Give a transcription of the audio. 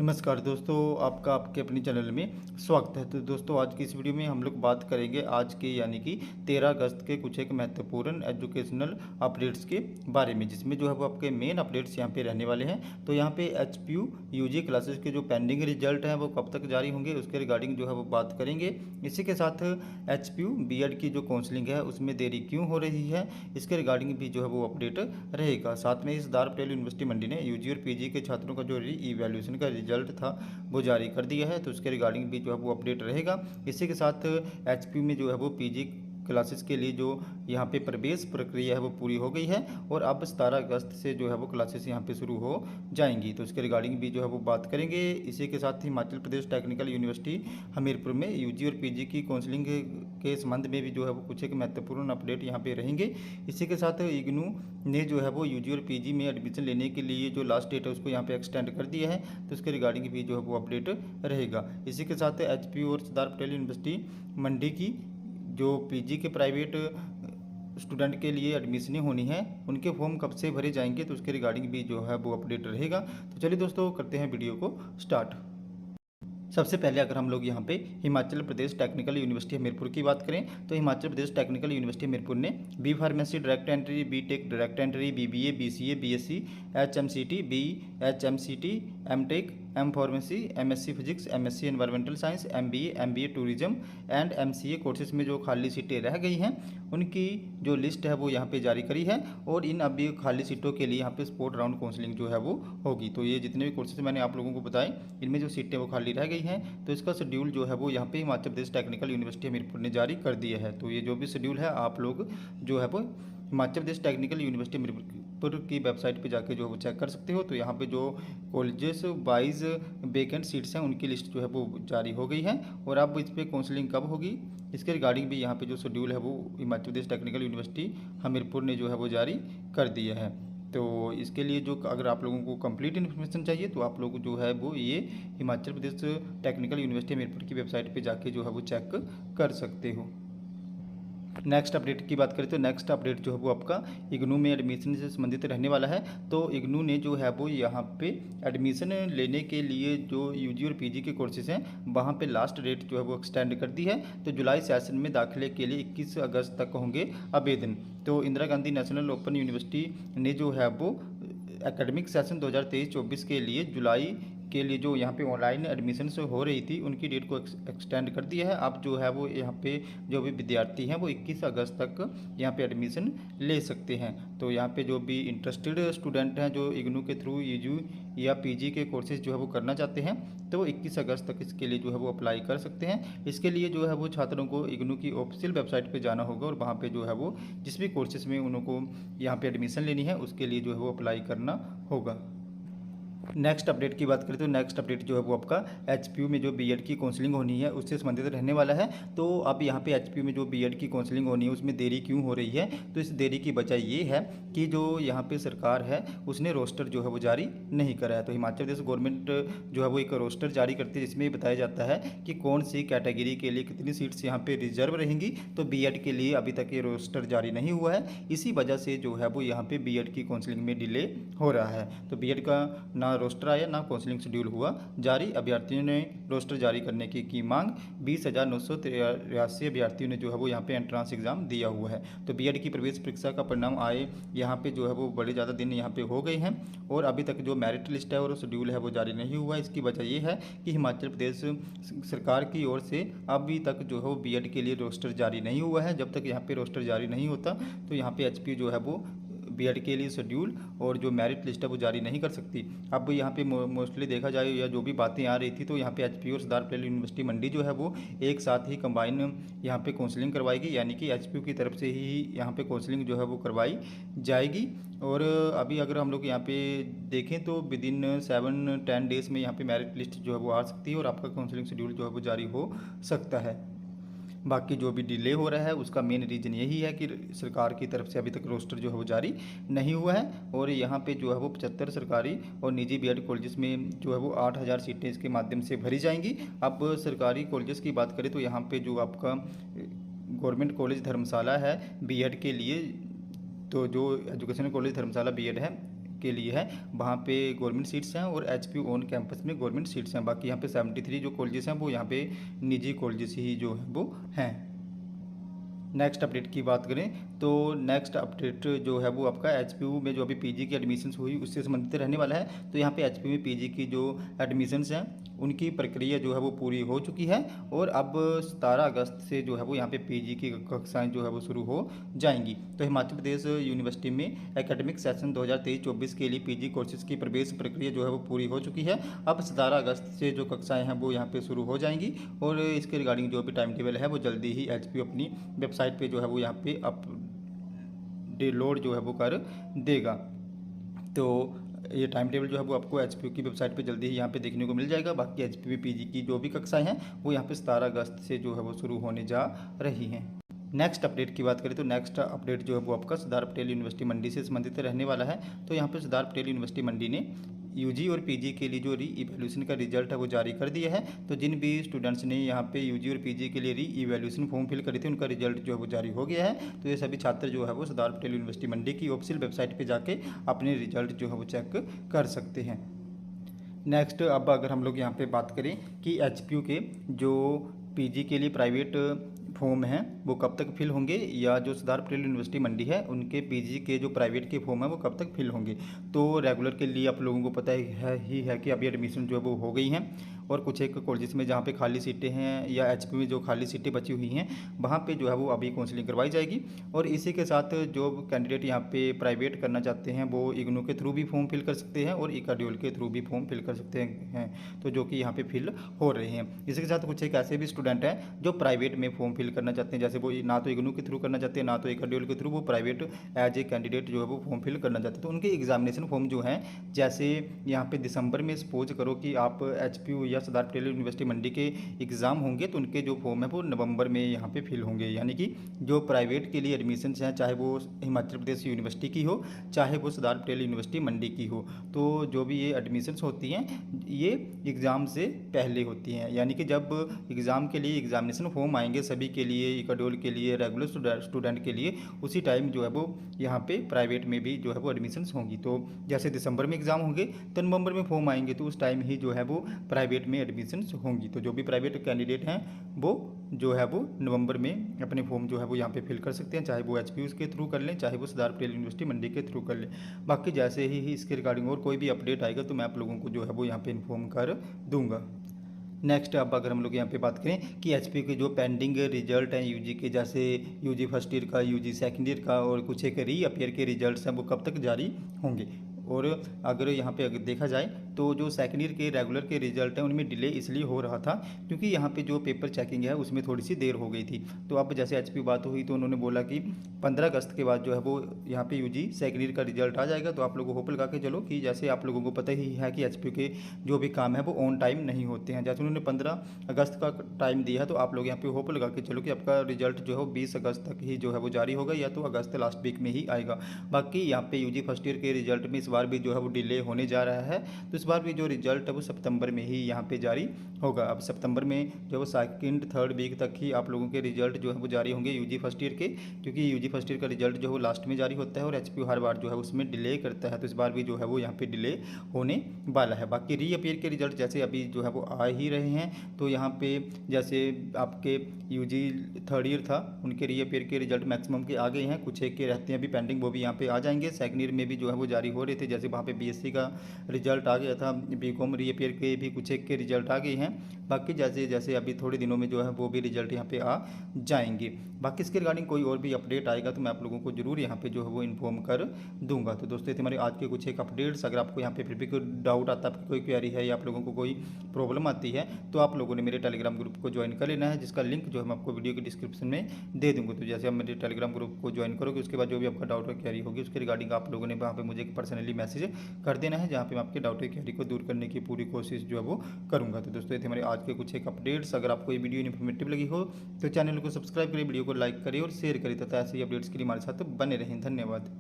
नमस्कार दोस्तों, आपका आपके अपने चैनल में स्वागत है। तो दोस्तों, आज की इस वीडियो में हम लोग बात करेंगे आज के यानी कि 13 अगस्त के कुछ एक महत्वपूर्ण एजुकेशनल अपडेट्स के बारे में, जिसमें जो है वो आपके मेन अपडेट्स यहाँ पे रहने वाले हैं। तो यहाँ पे एचपीयू यूजी क्लासेस के जो पेंडिंग रिजल्ट हैं वो कब तक जारी होंगे उसके रिगार्डिंग जो है वो बात करेंगे। इसी के साथ एचपीयू बीएड की जो काउंसलिंग है उसमें देरी क्यों हो रही है इसके रिगार्डिंग भी जो है वो अपडेट रहेगा। साथ में इस सरदार पटेल यूनिवर्सिटी मंडी ने यूजी और पीजी के छात्रों का जो री इवैल्यूएशन का रिजल्ट था वो जारी कर दिया है, तो उसके रिगार्डिंग भी जो है वो अपडेट रहेगा। इसी के साथ एचपीयू में जो है वो पीजी क्लासेस के लिए जो यहाँ पे प्रवेश प्रक्रिया है वो पूरी हो गई है और अब 17 अगस्त से जो है वो क्लासेस यहाँ पे शुरू हो जाएंगी, तो उसके रिगार्डिंग भी जो है वो बात करेंगे। इसी के साथ ही हिमाचल प्रदेश टेक्निकल यूनिवर्सिटी हमीरपुर में यूजी और पीजी की काउंसलिंग के संबंध में भी जो है वो कुछ एक महत्वपूर्ण अपडेट यहाँ पे रहेंगे। इसी के साथ इग्नू ने जो है वो यूजी और पीजी में एडमिशन लेने के लिए जो लास्ट डेट है उसको यहाँ पे एक्सटेंड कर दिया है, तो उसके रिगार्डिंग भी जो है वो अपडेट रहेगा। इसी के साथ एचपीयू और सरदार पटेल यूनिवर्सिटी मंडी की जो पीजी के प्राइवेट स्टूडेंट के लिए एडमिशनें होनी है उनके फॉर्म कब से भरे जाएंगे, तो उसके रिगार्डिंग भी जो है वो अपडेट रहेगा। तो चलिए दोस्तों, करते हैं वीडियो को स्टार्ट। सबसे पहले अगर हम लोग यहाँ पे हिमाचल प्रदेश टेक्निकल यूनिवर्सिटी हमीरपुर की बात करें तो हिमाचल प्रदेश टेक्निकल यूनिवर्सिटी हमीरपुर ने B pharmacy direct entry, B tech direct entry, BBA, BCA, BSc, HMCT, BHMCT, MTech, M pharmacy, MSc physics, MSc environmental science, MBA, MBA tourism and MCA courses में जो खाली सीटें रह गई हैं उनकी जो लिस्ट है वो यहाँ पे जारी करी है और इन अभी खाली सीटों के लिए यहाँ पे स्पॉट राउंड काउंसलिंग जो है वो होगी। तो ये जितने भी कोर्सेज मैंने आप लोगों को बताए इनमें जो सीटें वो खाली रह गई हैं, तो इसका शेड्यूल जो है वो यहाँ पे हिमाचल प्रदेश टेक्निकल यूनिवर्सिटी हमीरपुर ने जारी कर दिया है। तो ये जो भी शेड्यूल है आप लोग जो है वो हिमाचल प्रदेश टेक्निकल यूनिवर्सिटी हमीरपुर की वेबसाइट पे जाके जो है वो चेक कर सकते हो। तो यहाँ पे जो कॉलेजेस वाइज वेकेंट सीट्स हैं उनकी लिस्ट जो है वो जारी हो गई है और अब इस पर काउंसलिंग कब होगी इसके रिगार्डिंग भी यहाँ पे जो शेड्यूल है वो हिमाचल प्रदेश टेक्निकल यूनिवर्सिटी हमीरपुर ने जो है वो जारी कर दिया है। तो इसके लिए जो अगर आप लोगों को कंप्लीट इन्फॉर्मेशन चाहिए तो आप लोग जो है वो ये हिमाचल प्रदेश टेक्निकल यूनिवर्सिटी हमीरपुर की वेबसाइट पे जाके जो है वो चेक कर सकते हो। नेक्स्ट अपडेट की बात करें तो नेक्स्ट अपडेट जो है वो आपका इग्नू में एडमिशन से संबंधित रहने वाला है। तो इग्नू ने जो है वो यहाँ पे एडमिशन लेने के लिए जो यूजी और पीजी के कोर्सेज हैं वहाँ पे लास्ट डेट जो है वो एक्सटेंड कर दी है। तो जुलाई सेशन में दाखिले के लिए 21 अगस्त तक होंगे आवेदन। तो Indira Gandhi national open university ने जो है वो एकेडमिक सेशन 2023-24 के लिए जुलाई के लिए जो यहाँ पे ऑनलाइन एडमिशन हो रही थी उनकी डेट को एक्सटेंड कर दिया है। अब जो है वो यहाँ पे जो भी विद्यार्थी हैं वो 21 अगस्त तक यहाँ पे एडमिशन ले सकते हैं। तो यहाँ पे जो भी इंटरेस्टेड स्टूडेंट हैं जो इग्नू के थ्रू यूजी या पीजी के कोर्सेज जो है वो करना चाहते हैं तो वो 21 अगस्त तक इसके लिए जो है वो अप्लाई कर सकते हैं। इसके लिए जो है वो छात्रों को इग्नू की ऑफिशियल वेबसाइट पर जाना होगा और वहाँ पर जो है वो जिस भी कोर्सेज में उनको यहाँ पर एडमिशन लेनी है उसके लिए जो है वो अप्लाई करना होगा। नेक्स्ट अपडेट की बात करें तो नेक्स्ट अपडेट जो है वो आपका एचपीयू में जो बीएड की काउंसलिंग होनी है उससे संबंधित रहने वाला है। तो अब यहाँ पे एचपीयू में जो बीएड की काउंसलिंग होनी है उसमें देरी क्यों हो रही है, तो इस देरी की वजह ये है कि जो यहाँ पे सरकार है उसने रोस्टर जो है वो जारी नहीं करा है। तो हिमाचल प्रदेश गवर्नमेंट जो है वो एक रोस्टर जारी करती है जिसमें बताया जाता है कि कौन सी कैटेगरी के लिए कितनी सीट्स यहाँ पे रिजर्व रहेंगी। तो बीएड के लिए अभी तक ये रोस्टर जारी नहीं हुआ है, इसी वजह से जो है वो यहाँ पे बीएड की काउंसलिंग में डिले हो रहा है। तो बीएड का ना रोस्टर आया ना काउंसलिंग शेड्यूल हुआ जारी। अभ्यर्थियों ने रोस्टर जारी करने की मांग 20,983 अभ्यर्थियों ने जो है वो यहाँ पे एंट्रांस एग्जाम दिया हुआ है। तो बीएड की प्रवेश परीक्षा का परिणाम आए यहाँ पे जो है वो बड़े ज़्यादा दिन यहाँ पे हो गए हैं और अभी तक जो मेरिट लिस्ट है और शेड्यूल है वो जारी नहीं हुआ है। इसकी वजह ये है कि हिमाचल प्रदेश सरकार की ओर से अभी तक जो है वो बीएड के लिए रोस्टर जारी नहीं हुआ है। जब तक यहाँ पे रोस्टर जारी नहीं होता तो यहाँ पे एचपीयू जो है वो बीएड के लिए शेड्यूल और जो मेरिट लिस्ट है वो जारी नहीं कर सकती। अब यहाँ पे मोस्टली देखा जाए या जो भी बातें आ रही थी तो यहाँ पे एचपीयू और सरदार पटेल यूनिवर्सिटी मंडी जो है वो एक साथ ही कंबाइन यहाँ पे काउंसलिंग करवाएगी, यानी कि एचपीयू की तरफ से ही यहाँ पे काउंसलिंग जो है वो करवाई जाएगी। और अभी अगर हम लोग यहाँ पे देखें तो विद इन 7-10 डेज़ में यहाँ पे मेरिट लिस्ट जो है वो आ सकती है और आपका काउंसलिंग शेड्यूल जो है वो जारी हो सकता है। बाकी जो भी डिले हो रहा है उसका मेन रीज़न यही है कि सरकार की तरफ से अभी तक रोस्टर जो है वो जारी नहीं हुआ है और यहाँ पे जो है वो 75 सरकारी और निजी बीएड कॉलेजेस में जो है वो 8,000 सीटें इसके माध्यम से भरी जाएंगी। अब सरकारी कॉलेजेस की बात करें तो यहाँ पे जो आपका गवर्नमेंट कॉलेज धर्मशाला है बीएड के लिए, तो जो एजुकेशनल कॉलेज धर्मशाला बीएड है के लिए है वहाँ पे गवर्नमेंट सीट्स हैं और HPU ऑन कैंपस में गवर्नमेंट सीट्स हैं। बाकी यहाँ पे 73 जो कॉलेजेस हैं वो यहाँ पे निजी कॉलेजेस ही जो है वो हैं। नेक्स्ट अपडेट की बात करें तो नेक्स्ट अपडेट जो है वो आपका HPU में जो अभी PG की एडमिशन्स हुई उससे संबंधित रहने वाला है। तो यहाँ पे HPU में PG की जो एडमिशन्स हैं उनकी प्रक्रिया जो है वो पूरी हो चुकी है और अब 17 अगस्त से जो है वो यहाँ पे PG की कक्षाएं जो है वो शुरू हो जाएंगी। तो हिमाचल प्रदेश यूनिवर्सिटी में एकेडमिक सेशन 2023-24 के लिए PG कोर्सेज की प्रवेश प्रक्रिया जो है वो पूरी हो चुकी है। अब 17 अगस्त से जो कक्षाएं हैं वो यहाँ पे शुरू हो जाएंगी और इसके रिगार्डिंग जो भी टाइम टेबल है वो जल्दी ही HPU अपनी वेबसाइट पे जो है वो यहाँ पे अपलोड जो है वो कर देगा। तो ये टाइम टेबल जो है वो आपको HPU की वेबसाइट पे जल्दी ही यहाँ पे देखने को मिल जाएगा। बाकी HPU PG की जो भी कक्षाएं हैं वो यहाँ पे 17 अगस्त से जो है वो शुरू होने जा रही हैं। नेक्स्ट अपडेट की बात करें तो नेक्स्ट अपडेट जो है वो आपका सरदार पटेल यूनिवर्सिटी मंडी से संबंधित रहने वाला है। तो यहाँ पे सरदार पटेल यूनिवर्सिटी मंडी ने UG और PG के लिए जो री इवैल्यूएशन का रिजल्ट है वो जारी कर दिया है। तो जिन भी स्टूडेंट्स ने यहाँ पे UG और PG के लिए री इवैल्यूएशन फॉर्म फिल करे थे उनका रिजल्ट जो है वो जारी हो गया है। तो ये सभी छात्र जो है वो सरदार पटेल यूनिवर्सिटी मंडी की ऑफिशियल वेबसाइट पर जाके अपने रिजल्ट जो है वो चेक कर सकते हैं। नेक्स्ट अब अगर हम लोग यहाँ पे बात करें कि HPU के जो PG के लिए प्राइवेट फॉर्म हैं वो कब तक फिल होंगे या जो सरदार पटेल यूनिवर्सिटी मंडी है उनके PG के जो प्राइवेट के फॉर्म है वो कब तक फिल होंगे। तो रेगुलर के लिए आप लोगों को पता है कि अभी एडमिशन जो है वो हो गई हैं और कुछ एक कॉलेजेस में जहाँ पे खाली सीटें हैं या HPU में जो खाली सीटें बची हुई हैं वहाँ पे जो है वो अभी काउंसलिंग करवाई जाएगी। और इसी के साथ जो कैंडिडेट यहाँ पे प्राइवेट करना चाहते हैं वो इग्नू के थ्रू भी फॉर्म फिल कर सकते हैं और इकाड्यूल के थ्रू भी फॉर्म फिल कर सकते हैं, तो जो कि यहाँ पे फिल हो रहे हैं। इसी के साथ कुछ एक ऐसे भी स्टूडेंट हैं जो प्राइवेट में फॉर्म फिल करना चाहते हैं, जैसे वो ना तो इग्नू के थ्रू करना चाहते हैं ना तो इकाड्यूल के थ्रू, वो प्राइवेट एज ए कैंडिडेट जो है वो फॉर्म फिल करना चाहते हैं। तो उनके एग्जामिनेशन फॉर्म जो हैं जैसे यहाँ पे दिसंबर में सपोज करो कि आप HPU या सरदार पटेल यूनिवर्सिटी मंडी के एग्ज़ाम होंगे तो उनके जो फॉर्म है वो नवंबर में यहाँ पे फिल होंगे। यानी कि जो प्राइवेट के लिए एडमिशन्स हैं चाहे वो हिमाचल प्रदेश यूनिवर्सिटी की हो चाहे वो सरदार पटेल यूनिवर्सिटी मंडी की हो, तो जो भी ये एडमिशन्स होती हैं ये एग्ज़ाम से पहले होती हैं। यानी कि जब एग्ज़ाम के लिए एग्जामिनेशन फॉर्म आएंगे सभी के लिए, इकाड्यूल के लिए, रेगुलर स्टूडेंट के लिए, उसी टाइम जो है वो यहाँ पे प्राइवेट में भी जो है वो एडमिशन्स होंगी। तो जैसे दिसंबर में एग्ज़ाम होंगे तो नवंबर में फॉर्म आएंगे तो उस टाइम ही जो है वो प्राइवेट में एडमिशन्स होंगी। तो जो भी प्राइवेट कैंडिडेट हैं वो जो है वो नवंबर में अपने फॉर्म जो है वो यहाँ पे फिल कर सकते हैं, चाहे वो HPU के थ्रू कर लें चाहे वो सरदार पटेल यूनिवर्सिटी मंडी के थ्रू कर लें। बाकी जैसे ही इसके रिगार्डिंग और कोई भी अपडेट आएगा तो मैं आप लोगों को जो है वो यहाँ पे इन्फॉर्म कर दूंगा। नेक्स्ट अब अगर हम लोग यहाँ पे बात करें कि HPU के जो पेंडिंग रिजल्ट हैं UG के, जैसे UG फर्स्ट ईयर का, UG सेकंड ईयर का और कुछ एक रीअपियर के रिजल्ट्स हैं वो कब तक जारी होंगे। और अगर यहाँ पे अगर देखा जाए तो जो सेकंड ईयर के रेगुलर के रिजल्ट हैं उनमें डिले इसलिए हो रहा था क्योंकि यहाँ पे जो पेपर चेकिंग है उसमें थोड़ी सी देर हो गई थी। तो अब जैसे HPU बात हुई तो उन्होंने बोला कि 15 अगस्त के बाद जो है वो यहाँ पे UG सेकंड ईयर का रिजल्ट आ जाएगा। तो आप लोगों को होप लगा के चलो कि जैसे आप लोगों को पता ही है कि HPU के जो भी काम है वो ऑन टाइम नहीं होते हैं। जैसे उन्होंने 15 अगस्त का टाइम दिया है तो आप लोग यहाँ पे होप लगा के चलो कि आपका रिजल्ट जो है 20 अगस्त तक ही जो है वो जारी होगा या तो अगस्त लास्ट वीक में ही आएगा। बाकी यहाँ पे UG फर्स्ट ईयर के रिजल्ट में इस बार भी जो है वो डिले होने जा रहा है। तो इस बार भी जो रिजल्ट है वो सितंबर में ही यहाँ पे जारी होगा। अब सितंबर में जो वो सेकंड थर्ड वीक तक ही आप लोगों के रिजल्ट जो है वो जारी होंगे UG फर्स्ट ईयर के, क्योंकि UG फर्स्ट ईयर का रिजल्ट जो है वो लास्ट में जारी होता है और HPU हर बार जो है उसमें डिले करता है। तो इस बार भी जो है वो यहाँ पे डिले होने वाला है। बाकी रीअपियर के रिजल्ट जैसे अभी जो है वो आ ही रहे हैं। तो यहाँ पे जैसे आपके UG थर्ड ईयर था उनके रीअपियर के रिजल्ट मैक्सिमम के आ गए हैं, कुछ एक के रहते हैं अभी पेंडिंग, वो भी यहाँ पे आ जाएंगे। सेकंड ईयर में भी जो है वो जारी हो रहे थे, जैसे वहाँ पे BSc का रिजल्ट आ गया था, BCom रीअपियर के भी कुछ एक के रिजल्ट आ गए हैं। बाकी जैसे जैसे अभी थोड़े दिनों में जो है वो भी रिजल्ट यहाँ पे आ जाएंगे। बाकी इसके रिगार्डिंग कोई और भी अपडेट आएगा तो मैं आप लोगों को जरूर यहाँ पे जो है वो इन्फॉर्म कर दूंगा। तो दोस्तों ये हमारे आज के कुछ एक अपडेट्स। अगर आपको यहाँ पे फिर भी कोई डाउट आता है, आपकी कोई क्वेरी है या आप लोगों को कोई प्रॉब्लम आती है तो आप लोगों ने मेरे टेलीग्राम ग्रुप को ज्वाइन कर लेना है, जिसका लिंक जो है मैं आपको वीडियो के डिस्क्रिप्शन में दे दूँगा। तो जैसे आप मेरे टेलीग्राम ग्रुप को ज्वाइन करोगे उसके बाद जो भी आपका डाउट और क्वेरी होगी उसके रिगार्डिंग आप लोगों ने वहाँ पे मुझे पर्सनली मैसेज कर देना है, जहाँ पे मैं आपके डाउट और क्वेरी को दूर करने की पूरी कोशिश जो है वो करूँगा। तो दोस्तों ये थे हमारे आज के कुछ एक अपडेट्स। अगर आपको ये वीडियो इन्फॉर्मेटिव लगी हो तो चैनल को सब्सक्राइब करें, वीडियो को लाइक करें और शेयर करें तथा ऐसे ही अपडेट्स के लिए हमारे साथ बने रहें। धन्यवाद।